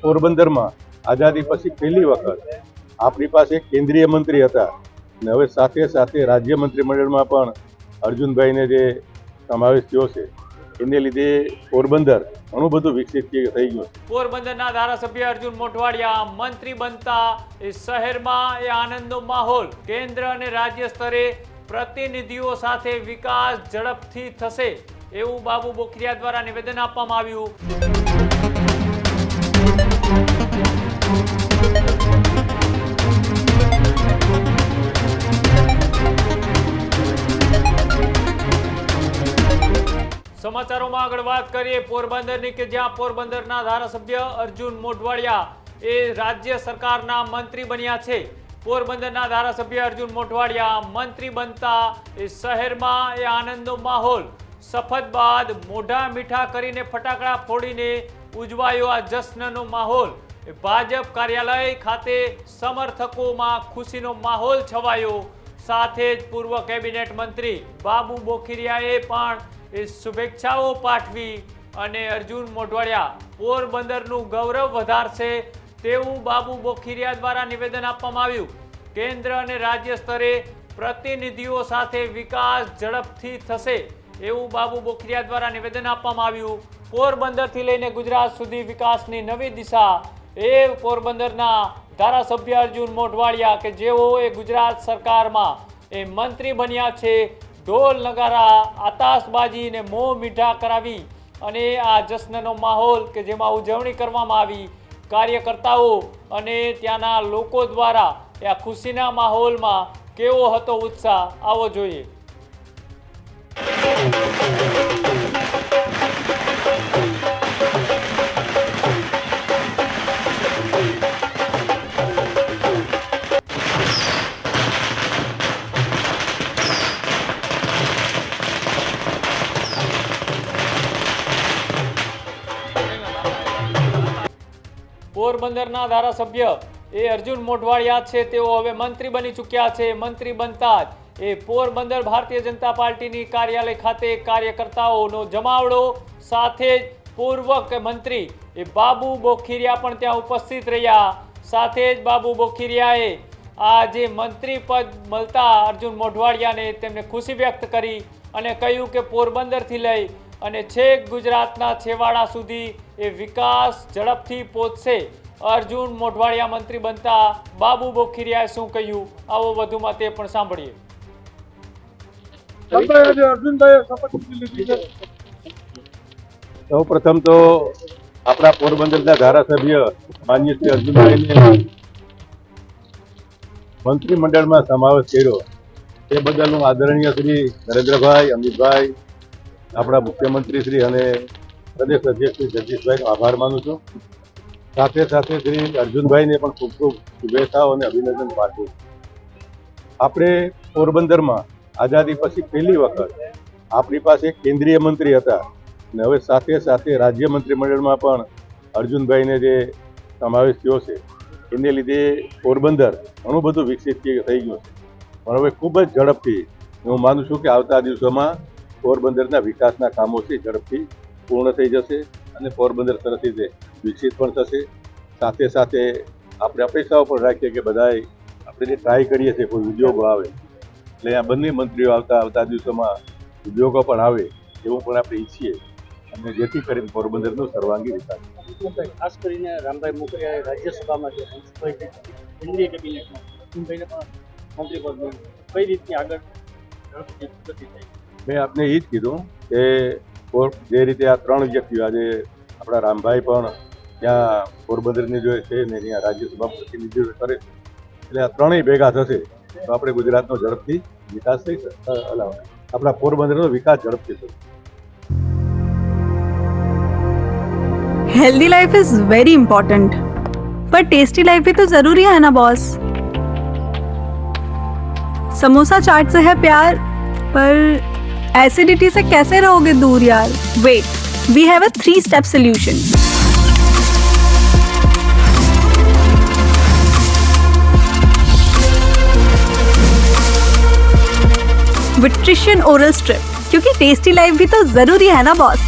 પોરબંદરમાં આઝાદી પછી પહેલી વખત આપણી પાસે કેન્દ્રીય મંત્રી હતા અને હવે સાથે સાથે રાજ્ય મંત્રીમંડળમાં પણ અર્જુનભાઈને જે સમાવેશ થયો છે એને લીધે પોરબંદર ઘણું બધું વિકસિત થઈ ગયું. પોરબંદરના ધારાસભ્ય અર્જુન મોઢવાડિયા મંત્રી બનતા એ શહેરમાં એ આનંદનો માહોલ. કેન્દ્ર અને રાજ્ય સ્તરે પ્રતિનિધિઓ સાથે વિકાસ ઝડપથી થશે એવું બાબુ બોખીરિયા દ્વારા નિવેદન આપવામાં આવ્યું. સમાચારોમાં આગળ વાત કરીએ પોરબંદરની કે જ્યાં પોરબંદરના ધારાસભ્ય અર્જુન મોઢવાડિયા એ રાજ્ય સરકારના મંત્રી બન્યા છે. પોરબંદરના ધારાસભ્ય અર્જુન મોઢવાડિયા મંત્રી બનતા એ શહેરમાં એ આનંદનો માહોલ. શપથ બાદ મોઢા મીઠા કરીને ફટાકડા ફોડીને ઉજવાયો આ જશ્નનો માહોલ. ભાજપ કાર્યાલય ખાતે સમર્થકોમાં ખુશીનો માહોલ છવાયો. સાથે જ પૂર્વ કેબિનેટ મંત્રી બાબુ બોખીરિયાએ પણ એ શુભેચ્છાઓ પાઠવી અને અર્જુન મોઢવાડિયા પોરબંદરનું ગૌરવ વધારશે તેવું બાબુ બોખીરિયા દ્વારા નિવેદન આપવામાં આવ્યું. કેન્દ્ર અને રાજ્ય સ્તરે પ્રતિનિધિઓ સાથે વિકાસ ઝડપથી થશે એવું બાબુ બોખીરિયા દ્વારા નિવેદન આપવામાં આવ્યું. પોરબંદરથી લઈને ગુજરાત સુધી વિકાસની નવી દિશા એ પોરબંદરના ધારાસભ્ય અર્જુન મોઢવાડિયા કે જેઓ એ ગુજરાત સરકારમાં એ મંત્રી બન્યા છે. ઢોલ નગારા આતાશબાજી ને મોં મીઠા કરાવી અને આ જશ્નનો માહોલ કે જેમાં ઉજવણી કરવામાં આવી. કાર્યકર્તાઓ અને ત્યાંના લોકો દ્વારા આ ખુશીના માહોલમાં કેવો હતો ઉત્સાહ આવો જોઈએ. પોરબંદરના ધારાસભ્ય એ અર્જુન મોઢવાડિયા છે તેઓ હવે મંત્રી બની ચૂક્યા છે. મંત્રી બનતા જ એ પોરબંદર ભારતીય જનતા પાર્ટીની કાર્યાલય ખાતે કાર્યકર્તાઓનો જમાવડો. સાથે જ પૂર્વ મંત્રી એ બાબુ બોખીરિયા પણ ત્યાં ઉપસ્થિત રહ્યા. સાથે જ બાબુ બોખીરિયાએ આ જે મંત્રી પદ મળતા અર્જુન મોઢવાડિયાને તેમને ખુશી વ્યક્ત કરી અને કહ્યું કે પોરબંદરથી લઈ અને છેક ગુજરાતના છેવાડા સુધી એ વિકાસ ઝડપથી પહોંચશે. અર્જુન મોઢવાડિયા મંત્રી બનતા બાબુ બોખીરિયાએ શું કહ્યું આવો વધુમાં તે પણ સાંભળીએ. સૌ પ્રથમ તો આપણા પોરબંદરના ધારાસભ્ય માન્ય શ્રી અર્જુનભાઈને મંત્રીમંડળમાં સમાવેશ કર્યો તે બદલ હું આદરણીય શ્રી નરેન્દ્રભાઈ, અમિતભાઈ, આપણા મુખ્યમંત્રી શ્રી અને પ્રદેશ અધ્યક્ષ શ્રી જગદીશભાઈનો આભાર માનું છું. સાથે સાથે શ્રી અર્જુનભાઈને પણ ખૂબ ખૂબ શુભેચ્છાઓ અને અભિનંદન પાઠવું. આપણે પોરબંદરમાં આઝાદી પછી પહેલી વખત આપણી પાસે કેન્દ્રીય મંત્રી હતા અને હવે સાથે સાથે રાજ્ય મંત્રીમંડળમાં પણ અર્જુનભાઈને જે સમાવેશ થયો છે એને લીધે પોરબંદર ઘણું બધું વિકસિત થઈ ગયું છે. પણ હવે ખૂબ જ ઝડપથી હું માનું છું કે આવતા દિવસોમાં પોરબંદરના વિકાસના કામો છે ઝડપથી પૂર્ણ થઈ જશે અને પોરબંદર સરસ રીતે વિકસિત પણ થશે. સાથે સાથે આપણે અપેક્ષાઓ પણ રાખીએ કે બધાએ આપણે જે ટ્રાય કરીએ છીએ કોઈ ઉદ્યોગો આવે એટલે આ બંને મંત્રીઓ આવતા દિવસોમાં ઉદ્યોગો પણ આવે એવું પણ આપણે ઈચ્છીએ અને જેથી કરીને પોરબંદરનો સર્વાંગી વિકાસ. ખાસ કરીને રામભાઈ મોકરિયાએ રાજ્યસભામાં જે કેન્દ્રીય કેબિનેટમાં મંત્રી પદ કઈ રીતની આગળ મેં આપને એ જ કીધું કે જે રીતે આ ત્રણ વ્યક્તિઓ આજે આપણા રામભાઈ પણ ત્યાં પોરબંદરની જો છે ને ત્યાં રાજ્યસભા પ્રતિનિધિત્વ કરે એટલે આ ત્રણેય ભેગા થશે તો આપણે ગુજરાતનો ઝડપથી વિકાસ થઈ શકે. આપણા પોરબંદરનો વિકાસ ઝડપથી થશે. Healthy life is very important पर टेस्टी लाइफ भी तो जरूरी है ना बॉस. समोसा चाट से है प्यार पर एसिडिटी से कैसे रहोगे दूर यार. Wait, we have a 3-step solution. विट्रिशियन ओरल स्ट्रिप, क्योंकि टेस्टी लाइफ भी तो जरूरी है ना बॉस.